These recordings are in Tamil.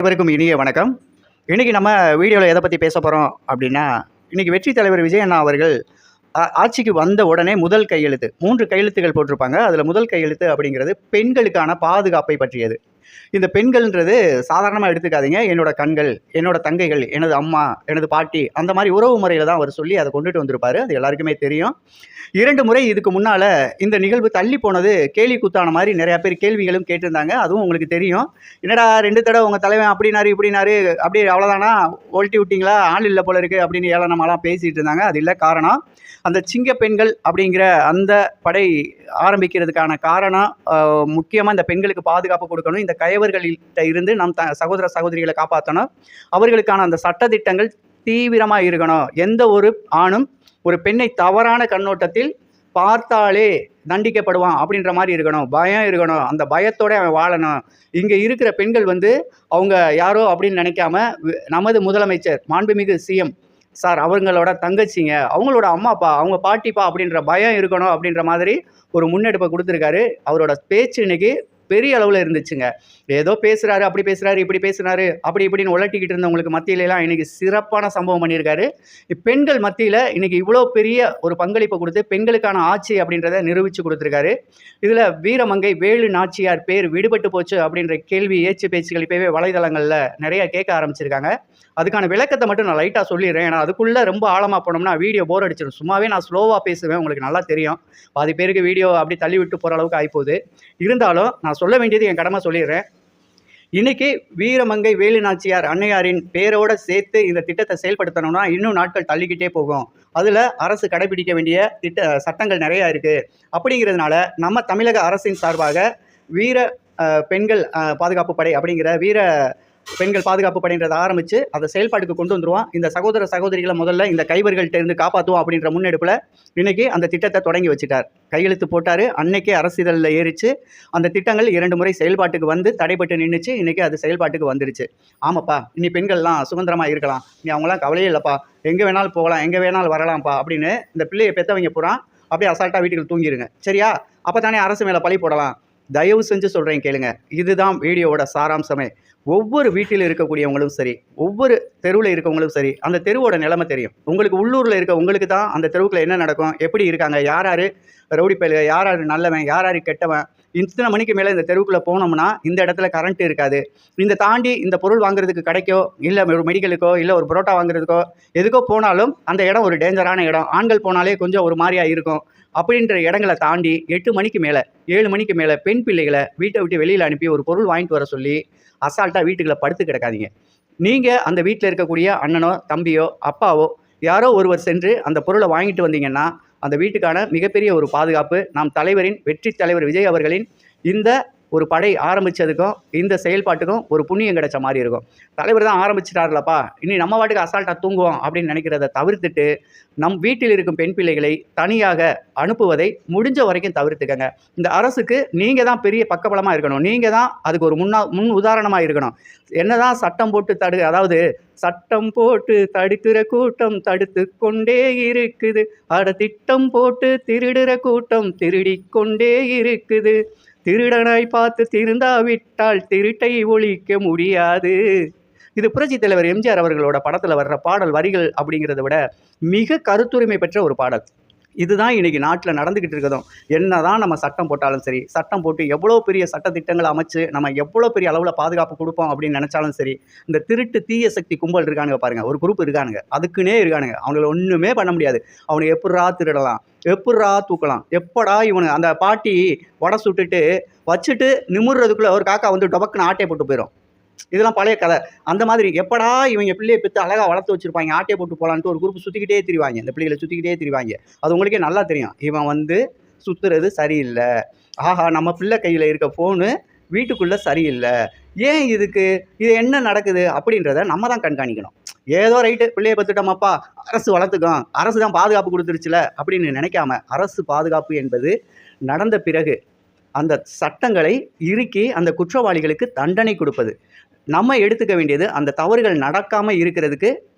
அனைவருக்கும் இனிய வணக்கம். இன்றைக்கி நம்ம வீடியோவில் எதை பற்றி பேச போகிறோம் அப்படின்னா, இன்றைக்கி வெற்றி தலைவர் விஜய் அண்ணா அவர்கள் ஆட்சிக்கு வந்த உடனே முதல் கையெழுத்து 3 கையெழுத்துகள் போட்டிருப்பாங்க. அதில் முதல் கையெழுத்து அப்படிங்கிறது பெண்களுக்கான பாதுகாப்பை பற்றியது. இந்த பெண்கள்ன்றது சாதாரணமாக எடுத்துக்காதீங்க. என்னோட கண்கள், என்னோட தங்கைகள், எனது அம்மா, எனது பாட்டி, அந்த மாதிரி உறவு முறையில் தான் அவர் சொல்லி அதை கொண்டுட்டு வந்திருப்பார். அது எல்லாருக்குமே தெரியும். 2 முறை இதுக்கு முன்னால் இந்த நிகழ்வு தள்ளி போனது கேலி கூத்தான மாதிரி நிறையா பேர் கேள்விகளும் கேட்டிருந்தாங்க. அதுவும் உங்களுக்கு தெரியும். என்னடா 2 தடவை உங்கள் தலைவன் அப்படின்னாரு இப்படின்னாரு, அப்படி அவ்வளோதானா, ஒல்ட்டி விட்டிங்களா, ஆள் இல்லை போல இருக்குது அப்படின்னு ஏளனமாலாம் பேசிகிட்டு இருந்தாங்க. அது இல்லை காரணம். அந்த சிங்க பெண்கள் அப்படிங்கிற அந்த படை ஆரம்பிக்கிறதுக்கான காரணம் முக்கியமாக இந்த பெண்களுக்கு பாதுகாப்பு கொடுக்கணும், இந்த கயவர்கள்கிட்ட இருந்து நம் சகோதர சகோதரிகளை காப்பாற்றணும், அவர்களுக்கான அந்த சட்டத்திட்டங்கள் தீவிரமாக இருக்கணும். எந்த ஒரு ஆணும் ஒரு பெண்ணை தவறான கண்ணோட்டத்தில் பார்த்தாலே தண்டிக்கப்படுவான் அப்படின்ற மாதிரி இருக்கணும், பயம் இருக்கணும், அந்த பயத்தோட அவன் வாழணும். இங்கே இருக்கிற பெண்கள் அவங்க யாரோ அப்படின்னு நினைக்காம நமது முதலமைச்சர் மாண்புமிகு சிஎம் சார் அவங்களோட தங்கச்சிங்க, அவங்களோட அம்மா அப்பா, அவங்க பாட்டிப்பா அப்படின்ற பயம் இருக்கணும் அப்படின்ற மாதிரி ஒரு முன்னெடுப்பை கொடுத்துருக்காரு. அவரோட பேச்சு இன்னைக்கு பெரிய அளவில் இருந்துச்சுங்க. ஏதோ பேசுகிறாரு, அப்படி பேசுகிறாரு, இப்படி பேசுகிறாரு, அப்படி இப்படின்னு உலட்டிக்கிட்டு இருந்தவங்களுக்கு மத்தியிலலாம் இன்றைக்கி சிறப்பான சம்பவம் பண்ணியிருக்காரு. பெண்கள் மத்தியில் இன்றைக்கி இவ்வளோ பெரிய ஒரு பங்களிப்பை கொடுத்து பெண்களுக்கான ஆட்சி அப்படின்றத நிரூபித்து கொடுத்துருக்காரு. இதில் வீரமங்கை வேலு நாச்சியார் பேர் விடுபட்டு போச்சு அப்படின்ற கேள்வி ஏச்சு பேச்சுகள் இப்போவே வலைதளங்களில் நிறையா கேட்க ஆரம்பிச்சிருக்காங்க. அதுக்கான விளக்கத்தை மட்டும் நான் லைட்டாக சொல்லிடுறேன். ஏன்னா அதுக்குள்ளே ரொம்ப ஆழமாக போனோம்னா வீடியோ போர் அடிச்சிடும். சும்மாவே நான் ஸ்லோவாக பேசுவேன், உங்களுக்கு நல்லா தெரியும். பாதி பேருக்கு வீடியோ அப்படி தள்ளி விட்டு போகிற அளவுக்கு ஆகிப்போகுது. இருந்தாலும் நான் சொல்ல வேண்டியது என் கடமை சொல்லிடுறேன். இன்றைக்கி வீரமங்கை வேலு நாச்சியார் அன்னையாரின் பேரோடு சேர்த்து இந்த திட்டத்தை செயல்படுத்தணும்னா இன்னும் நாட்கள் தள்ளிக்கிட்டே போகும். அதில் அரசு கடைபிடிக்க வேண்டிய சட்டங்கள் நிறையா இருக்குது. அப்படிங்கிறதுனால நம்ம தமிழக அரசின் சார்பாக வீர பெண்கள் பாதுகாப்பு படை அப்படிங்கிற வீர பெண்கள் பாதுகாப்பு படைன்றதை ஆரம்பித்து அதை செயல்பாட்டுக்கு கொண்டு வந்துடுவோம். இந்த சகோதர சகோதரிகளை முதல்ல இந்த கைவர்கள்ட்ட இருந்து காப்பாற்றுவோம் அப்படின்ற முன்னெடுப்பில் இன்றைக்கி அந்த திட்டத்தை தொடங்கி வச்சுட்டார். கையெழுத்து போட்டார். அன்னைக்கே அரசிதழில் ஏறிச்சு. அந்த திட்டங்கள் 2 முறை செயல்பாட்டுக்கு வந்து தடைப்பட்டு நின்றுச்சு. இன்றைக்கி அது செயல்பாட்டுக்கு வந்துருச்சு. ஆமாப்பா, இனி பெண்கள்லாம் சுதந்திரமாக இருக்கலாம், நீ அவங்களாம் கவலையே இல்லைப்பா, எங்கே வேணாலும் போகலாம், எங்கே வேணாலும் வரலாம்ப்பா அப்படின்னு இந்த பிள்ளையை பெற்றவங்க பூரா அப்படியே அசால்ட்டாக வீட்டுக்கு தூங்கிடுங்க. சரியா? அப்போ தானே அரசு மேலே பழி போடலாம். தயவு செஞ்சு சொல்கிறேன் கேளுங்க. இதுதான் வீடியோவோட சாராம்சமே. ஒவ்வொரு வீட்டில் இருக்கக்கூடியவங்களும் சரி, ஒவ்வொரு தெருவில் இருக்கவங்களும் சரி, அந்த தெருவோட நிலைமை தெரியும். உங்களுக்கு உள்ளூரில் இருக்க உங்களுக்கு தான் அந்த தெருவுக்குள்ள என்ன நடக்கும், எப்படி இருக்காங்க, யார் யார் ரவுடி பயலுக, யார் யார் நல்லவன், யார் யார் கெட்டவன். இத்தனை மணிக்கு மேலே இந்த தெருவுக்குள்ளே போனோம்னா இந்த இடத்துல கரண்ட் இருக்காது. இந்த தாண்டி இந்த பொருள் வாங்குறதுக்கு கடைக்கோ, இல்லை ஒரு மெடிக்கலுக்கோ, இல்லை ஒரு புரோட்டா வாங்குறதுக்கோ எதுக்கோ போனாலும் அந்த இடம் ஒரு டேஞ்சரான இடம். ஆண்கள் போனாலே கொஞ்சம் ஒரு மாதிரியாக இருக்கும். அப்படின்ற இடங்களை தாண்டி 8 மணிக்கு மேலே 7 மணிக்கு மேலே பெண் பிள்ளைகளை வீட்டை விட்டு வெளியில் அனுப்பி ஒரு பொருள் வாங்கிட்டு வர சொல்லி அசால்ட்டாக வீட்டுக்குள்ளே படுத்து கிடக்காதீங்க. நீங்கள் அந்த வீட்டில் இருக்கக்கூடிய அண்ணனோ தம்பியோ அப்பாவோ யாரோ ஒருவர் சென்று அந்த பொருளை வாங்கிட்டு வந்தீங்கன்னா அந்த வீட்டுக்கான மிகப்பெரிய ஒரு பாதுகாப்பு நாம் தலைவரின் வெற்றி தலைவர் விஜய் அவர்களின் இந்த ஒரு படை ஆரம்பித்ததுக்கும் இந்த செயல்பாட்டுக்கும் ஒரு புண்ணியம் கிடைச்ச மாதிரி இருக்கும். தலைவர் தான் ஆரம்பிச்சிட்டார்லப்பா, இனி நம்ம வாட்டுக்கு அசால்ட்டாக தூங்குவோம் அப்படின்னு நினைக்கிறத தவிர்த்துட்டு நம் வீட்டில் இருக்கும் பெண் பிள்ளைகளை தனியாக அனுப்புவதை முடிஞ்ச வரைக்கும் தவிர்த்துக்கங்க. இந்த அரசுக்கு நீங்கள் தான் பெரிய பக்கபலமாக இருக்கணும். நீங்கள் தான் அதுக்கு ஒரு முன் உதாரணமாக இருக்கணும். என்னதான் சட்டம் போட்டு அதாவது சட்டம் போட்டு தடுக்கிற கூட்டம் தடுத்து கொண்டே இருக்குது, அட திட்டம் போட்டு திருடுற கூட்டம் திருடி கொண்டே இருக்குது, திருடனாய் பார்த்து திருந்தாவிட்டால் திருட்டை ஒழிக்க முடியாது. இது புரட்சி தலைவர் எம்ஜிஆர் அவர்களோட படத்தில் வர்ற பாடல் வரிகள் அப்படிங்கிறத விட மிக கருத்துரிமை பெற்ற ஒரு பாடல். இதுதான் இன்றைக்கி நாட்டில் நடந்துக்கிட்டு இருக்கதும். என்ன தான் நம்ம சட்டம் போட்டாலும் சரி, சட்டம் போட்டு எவ்வளோ பெரிய சட்டத்திட்டங்களை அமைச்சு நம்ம எவ்வளோ பெரிய அளவில் பாதுகாப்பு கொடுப்போம் அப்படின்னு நினச்சாலும் சரி, இந்த திருட்டு தீய சக்தி கும்பல் இருக்கானுங்க பாருங்கள், ஒரு குரூப் இருக்கானுங்க, அதுக்குன்னே இருக்கானுங்க. அவங்கள ஒன்றுமே பண்ண முடியாது. அவனை எப்படா திருடலாம், எப்படா தூக்கலாம், எப்படா இவனு அந்த பாட்டி வடை சுட்டுட்டு வச்சுட்டு நிமிடுறதுக்குள்ளே ஒரு காக்கா டொபக்குன்னு ஆட்டையை போட்டு போயிடும். இதெல்லாம் பழைய கதை. அந்த மாதிரி எப்படா இவங்க பிள்ளையை பெற்று அழகாக வளர்த்து வச்சுருப்பாங்க, ஆட்டையை போட்டு போகலான்ட்டு ஒரு குரூப் சுற்றிக்கிட்டே திரிவாங்க, இந்த பிள்ளைகளை சுற்றிக்கிட்டே திரிவாங்க. அது உங்களுக்கே நல்லா தெரியும். இவன் சுற்றுறது சரியில்லை, ஆஹா நம்ம பிள்ளை கையில் இருக்க ஃபோனு வீட்டுக்குள்ளே சரியில்லை, ஏன் இது என்ன நடக்குது அப்படின்றத நம்ம தான் கண்காணிக்கணும். ஏதோ ரைட்டு பிள்ளையை பெற்றுட்டோமாப்பா, அரசு வளர்த்துக்கும், அரசு தான் பாதுகாப்பு கொடுத்துருச்சுல அப்படின்னு நினைக்காம, அரசு பாதுகாப்பு என்பது நடந்த பிறகு அந்த சட்டங்களை இறுக்கி அந்த குற்றவாளிகளுக்கு தண்டனை கொடுப்பது. நம்ம எடுத்துக்க வேண்டியது அந்த தவறுகள் நடக்காமல் இருக்கிறதுக்கு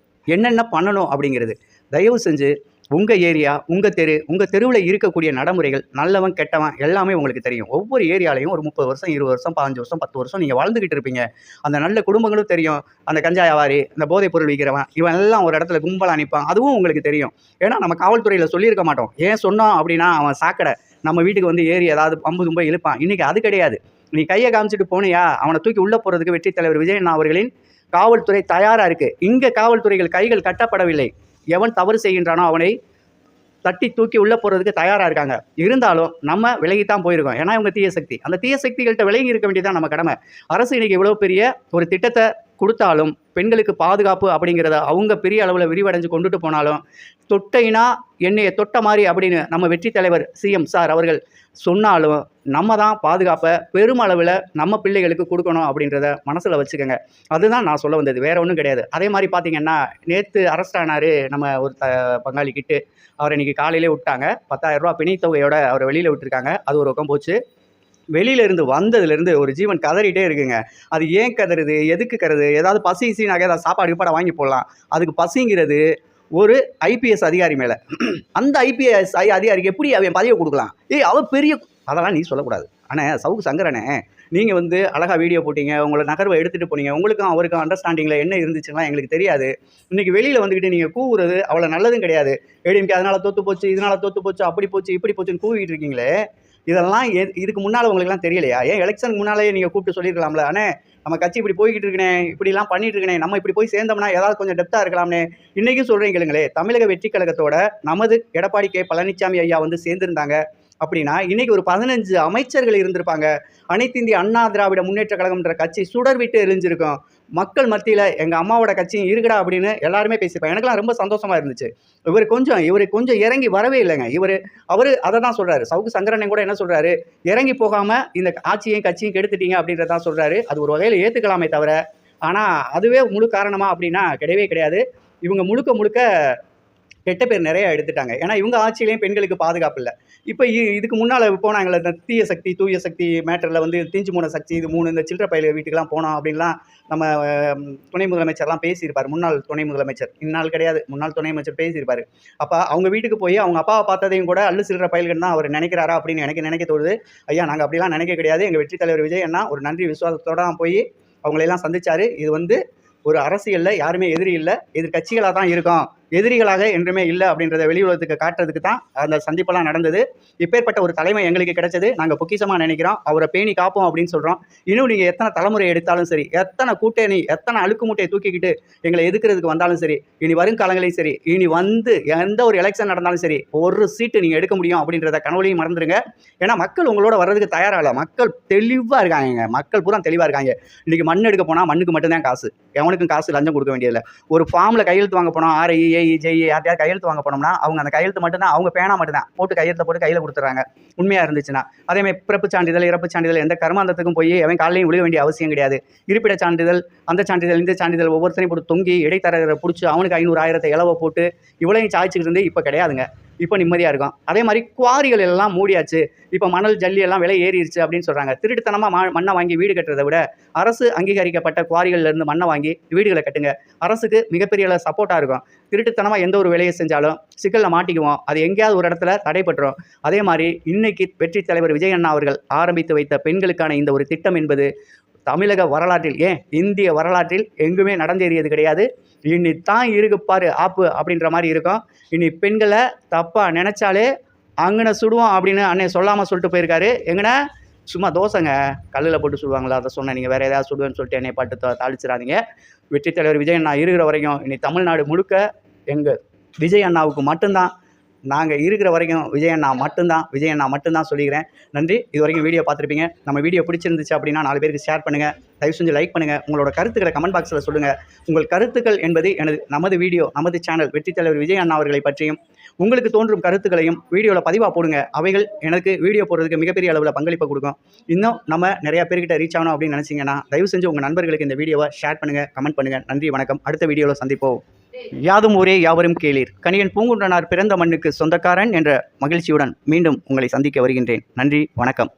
என்னென்ன பண்ணணும் அப்படிங்கிறது. தயவு செஞ்சு உங்கள் ஏரியா, உங்கள் தெரு, உங்கள் தெருவில் இருக்கக்கூடிய நடைமுறைகள், நல்லவன் கெட்டவன் எல்லாமே உங்களுக்கு தெரியும். ஒவ்வொரு ஏரியாலையும் ஒரு 30 வருஷம், 20 வருஷம், 15 வருஷம், 10 வருஷம் நீங்கள் வாழ்ந்துக்கிட்டு இருப்பீங்க. அந்த நல்ல குடும்பங்களும் தெரியும். அந்த கஞ்சா வியாபாரி, இந்த போதைப் பொருள் விற்கிறவன், இவன் எல்லாம் ஒரு இடத்துல கும்பலாக நிற்பான். அதுவும் உங்களுக்கு தெரியும். ஏன்னா நம்ம காவல்துறையில் சொல்லியிருக்க மாட்டோம். ஏன் சொன்னோம் அப்படின்னா அவன் சாக்கடை நம்ம வீட்டுக்கு வந்து ஏறி ஏதாவது பம்பு தும்பை இழுப்பான். இன்றைக்கி அது கிடையாது. நீ கையை காமிச்சிட்டு போனியா, அவனை தூக்கி உள்ளே போகிறதுக்கு வெற்றி தலைவர் விஜய் அண்ணா அவர்களின் காவல்துறை தயாராக இருக்குது. இங்கே காவல்துறைகள் கைகள் கட்டப்படவில்லை. எவன் தவறு செய்கின்றானோ அவனை தட்டி தூக்கி உள்ளே போகிறதுக்கு தயாராக இருக்காங்க. இருந்தாலும் நம்ம விலகித்தான் போயிருக்கோம். ஏன்னா இவங்க தீய சக்தி. அந்த தீய சக்திகள்கிட்ட விலகி இருக்க வேண்டியதான் நம்ம கடமை. அரசு இன்றைக்கி இவ்வளோ பெரிய ஒரு திட்டத்தை கொடுத்தாலும், பெண்களுக்கு பாதுகாப்பு அப்படிங்கிறத அவங்க பெரிய அளவில் விரிவடைஞ்சு கொண்டுட்டு போனாலும், தொட்டைனா என்னையை தொட்ட மாதிரி அப்படின்னு நம்ம வெற்றி தலைவர் சிஎம் சார் அவர்கள் சொன்னாலும், நம்ம தான் பாதுகாப்பை பெருமளவில் நம்ம பிள்ளைகளுக்கு கொடுக்கணும் அப்படின்றத மனசில் வச்சுக்கோங்க. அதுதான் நான் சொல்ல வந்தது, வேறு ஒன்றும் கிடையாது. அதே மாதிரி பார்த்தீங்கன்னா, நேற்று அரெஸ்ட் ஆனார் நம்ம ஒரு பங்காளி கிட்டு. அவரை இன்றைக்கி காலையிலே விட்டாங்க. 10,000 ரூபா பிணைத் தொகையோட அவரை வெளியில் விட்டுருக்காங்க. அது ஒரு பக்கம் போச்சு. வெளியிலேருந்து வந்ததுலேருந்து ஒரு ஜீவன் கதறிட்டே இருக்குங்க. அது ஏன் கதறுது, எதுக்கு கதறுது, ஏதாவது பசி கிசினாக ஏதாவது சாப்பாடு கீப்பாடை வாங்கி போடலாம். அதுக்கு பசிங்கிறது ஒரு ஐபிஎஸ் அதிகாரி மேலே. அந்த ஐபிஎஸ் அதிகாரிக்கு எப்படி அவன் பதவியை கொடுக்கலாம்? அவன் பெரிய அதெல்லாம் நீ சொல்லக்கூடாது. ஆனால் சவுக்கு சங்கரனே, நீங்கள் வந்து அழகாக வீடியோ போட்டீங்க, உங்களை நகர்வை எடுத்துகிட்டு போனீங்க, உங்களுக்கும் அவருக்கும் அண்டர்ஸ்டாண்டிங்கில் என்ன இருந்துச்சுன்னா எங்களுக்கு தெரியாது. இன்றைக்கி வெளியில் வந்துக்கிட்டு நீங்கள் கூவுறது அவ்வளோ நல்லதும் கிடையாது. ஏடிஎம்கே அதனால் தோற்று போச்சு, இதனால் தோற்று போச்சு, அப்படி போச்சு, இப்படி போச்சுன்னு கூவிட்டு இருக்கீங்களே, இதெல்லாம் இதுக்கு முன்னால் உங்களுக்குலாம் தெரியலையா? ஏன் எலெக்ஷனுக்கு முன்னாலே நீங்கள் கூப்பிட்டு சொல்லியிருக்கலாம்ல, அண்ணே நம்ம கட்சி இப்படி போய்கிட்டு இருக்கனே, இப்படிலாம் பண்ணிட்டு இருக்கனே, நம்ம இப்படி போய் சேர்ந்தோம்னா ஏதாவது கொஞ்சம் டெப்த்தாக இருக்கலாம்னே. இன்றைக்கும் சொல்கிறீங்க கேளுங்களே, தமிழக வெற்றி கழகத்தோட நமது எடப்பாடி கே பழனிசாமி ஐயா வந்து சேர்ந்துருந்தாங்க அப்படின்னா இன்றைக்கி ஒரு 15 அமைச்சர்கள் இருந்திருப்பாங்க. அனைத்து இந்திய அண்ணா திராவிட முன்னேற்ற கழகம்ன்ற கட்சி சுடர் விட்டு எரிஞ்சிருக்கும். மக்கள் மத்தியில் எங்கள் அம்மாவோட கட்சியும் இருக்குடா அப்படின்னு எல்லாருமே பேசியிருப்பாங்க. எனக்குலாம் ரொம்ப சந்தோஷமாக இருந்துச்சு. இவர் கொஞ்சம் இறங்கி வரவே இல்லைங்க. அவர் அதை தான் சொல்கிறாரு. சவுக்கு சங்கரனை கூட என்ன சொல்கிறாரு, இறங்கி போகாமல் இந்த ஆட்சியையும் கட்சியும் கெடுத்துட்டீங்க அப்படின்றதான் சொல்கிறாரு. அது ஒரு வகையில் ஏற்றுக்கலாமே தவிர, ஆனால் அதுவே முழு காரணமா அப்படின்னா கிடையவே கிடையாது. இவங்க முழுக்க கெட்ட பேர் நிறையா எடுத்துட்டாங்க. ஏன்னா இவங்க ஆட்சியிலையும் பெண்களுக்கு பாதுகாப்பு இல்லை. இப்போ இதுக்கு முன்னால் போனாங்களே இந்த தீய சக்தி தூய சக்தி மேட்டரில் வந்து தீஞ்சு போன சக்தி இது 3 இந்த சில்லற பயில வீட்டுக்கெல்லாம் போனோம் அப்படின்லாம் நம்ம துணை முதலமைச்சர்லாம் பேசியிருப்பார். முன்னாள் துணை முதலமைச்சர், இந்நாள் கிடையாது, முன்னாள் துணை அமைச்சர் பேசியிருப்பார். அப்போ அவங்க வீட்டுக்கு போய் அவங்க அப்பாவை பார்த்ததையும் கூட அல்லு சில்லற பயல்கள் தான் அவர் நினைக்கிறாரா அப்படின்னு எனக்கு நினைக்க தோணுது. ஐயா நாங்கள் அப்படிலாம் நினைக்க கிடையாது. எங்கள் வெற்றி தலைவர் விஜய் அண்ணா ஒரு நன்றி விசுவாசத்தோடு தான் போய் அவங்களெல்லாம் சந்திச்சார். இது வந்து ஒரு அரசியலில் யாருமே எதிரி இல்லை, எதிர்கட்சிகளாக தான் இருக்கோம், எதிரிகளாக என்றுமே இல்லை அப்படின்றத வெளி உலகத்துக்கு காட்டுறதுக்கு தான் அந்த சந்திப்பெல்லாம் நடந்தது. இப்பேற்பட்ட ஒரு தலைமை எங்களுக்கு கிடைச்சது. நாங்கள் பொக்கிஷமாக நினைக்கிறோம். அவரை பேணி காப்போம் அப்படின்னு சொல்கிறோம். இன்னும் நீங்கள் எத்தனை தலைமுறை எடுத்தாலும் சரி, எத்தனை கூட்டணி, எத்தனை அழுக்கு மூட்டையை தூக்கிக்கிட்டு எங்களை எதுக்கிறதுக்கு வந்தாலும் சரி, இனி வருங்காலங்களையும் சரி, இனி வந்து எந்த ஒரு எலெக்ஷன் நடந்தாலும் சரி, ஒரு சீட்டு நீங்கள் எடுக்க முடியும் அப்படின்றத கனவுலையும் மறந்துடுங்க. ஏன்னா மக்கள் உங்களோட வர்றதுக்கு தயாராகல. மக்கள் தெளிவாக இருக்காங்க. மக்கள் பூரா தெளிவாக இருக்காங்க. இன்றைக்கி மண் எடுக்க போனால் மண்ணுக்கு மட்டும்தான் காசு, எவனுக்கும் காசு லஞ்சம் கொடுக்க வேண்டியதில்லை. ஒரு ஃபார்மில் கையெழுத்து வாங்க போனோம், ஆர்ஐ ஜெய் யார்ட்டையாவது கையெழுத்து வாங்க போனோம்னா அவங்க அந்த கையெழுத்து மட்டும்தான், அவங்க பேனா மட்டும்தான் போட்டு கையெழுத்தை போட்டு கையில் கொடுத்துட்றாங்க. உண்மையாக இருந்துச்சுன்னா அதேமாதிரி பிறப்பு சான்றிதழ், இறப்பு சான்றிதழ் எந்த கர்மாந்தத்துக்கும் போய் அவன் காலையும் விழுக வேண்டிய அவசியம் கிடையாது. இருப்பிட சான்றிதழ், அந்த சான்றிதழ், இந்த சான்றிதழ் ஒவ்வொருத்தரையும் போட்டு தொங்கி இடைத்தரகரை பிடிச்சி அவனுக்கு 500,000 இலவை போட்டு இவ்வளையும் சாய்ச்சிக்கிட்டு இருந்து இப்போ கிடையாதுங்க. இப்போ நிம்மதியாக இருக்கும். அதே மாதிரி குவாரிகள் எல்லாம் மூடியாச்சு. இப்போ மணல் ஜல்லி எல்லாம் விலை ஏறிடுச்சு அப்படின்னு சொல்கிறாங்க. திருட்டுத்தனமாக மண்ணை வாங்கி வீடு கட்டுறதை விட அரசு அங்கீகரிக்கப்பட்ட குவாரிகள்லேருந்து மண்ணை வாங்கி வீடுகளை கட்டுங்க. அரசுக்கு மிகப்பெரிய சப்போர்ட்டாக இருக்கும். திருட்டுத்தனமாக எந்த ஒரு வேலையை செஞ்சாலும் சிக்கலில் மாட்டிக்குவோம். அது எங்கேயாவது ஒரு இடத்துல தடைப்பட்டுரும். அதே மாதிரி இன்னைக்கு வெற்றி தலைவர் விஜய் அண்ணா அவர்கள் ஆரம்பித்து வைத்த பெண்களுக்கான இந்த ஒரு திட்டம் என்பது தமிழக வரலாற்றில், ஏன் இந்திய வரலாற்றில் எங்குமே நடந்தேறியது கிடையாது. இனி தான் இருக்கு பாரு ஆப்பு அப்படின்ற மாதிரி இருக்கும். இனி பெண்களை தப்பாக நினச்சாலே அங்கனை சுடுவோம் அப்படின்னு அண்ணே சொல்லாமல் சொல்லிட்டு போயிருக்காரு. எங்கன்னா சும்மா தோசைங்க கல்லில் போட்டு சுடுவாங்களா, அதை சொன்னேன். நீங்கள் வேறு ஏதாவது சுடுவேன்னு சொல்லிட்டு என்னை பாட்டு தாளிச்சிடாதீங்க. வெற்றி தலைவர் விஜய் அண்ணா இருக்கிற வரைக்கும் இனி தமிழ்நாடு முழுக்க எங்கள் விஜய் அண்ணாவுக்கு மட்டும்தான். நாங்கள் இருக்கிற வரைக்கும் விஜய் அண்ணா மட்டும்தான் சொல்லிக்கிறேன். நன்றி. இது வரைக்கும் வீடியோ பார்த்துருப்பீங்க. நம்ம வீடியோ பிடிச்சிருந்துச்சு அப்படின்னா 4 பேருக்கு ஷேர் பண்ணுங்கள். தயவு செஞ்சு லைக் பண்ணுங்கள். உங்களோட கருத்துக்களை கமெண்ட் பாக்ஸில் சொல்லுங்கள். உங்கள் கருத்துக்கள் என்பது நமது வீடியோ, நமது சேனல் வெற்றி தலைவர் விஜய் அண்ணா அவர்களை பற்றியும் உங்களுக்கு தோன்றும் கருத்துக்களையும் வீடியோவில் பதிவாக போடுங்க. அவைகள் எனக்கு வீடியோ போடுறதுக்கு மிகப்பெரிய அளவில் பங்களிப்பை கொடுக்கும். இன்னும் நம்ம நிறையா பேர்கிட்ட ரீச் ஆகணும் அப்படின்னு நினச்சிங்கன்னா தயவு செஞ்சு உங்கள் நண்பர்களுக்கு இந்த வீடியோவை ஷேர் பண்ணுங்கள், கமெண்ட் பண்ணுங்கள். நன்றி, வணக்கம். அடுத்த வீடியோவில் சந்திப்போம். யாதும் ஊரே யாவரும் கேளீர். கணியன் பூங்குன்றனார் பிறந்த மண்ணுக்கு சொந்தக்காரன் என்ற மகிழ்ச்சியுடன் மீண்டும் உங்களை சந்திக்க வருகின்றேன். நன்றி, வணக்கம்.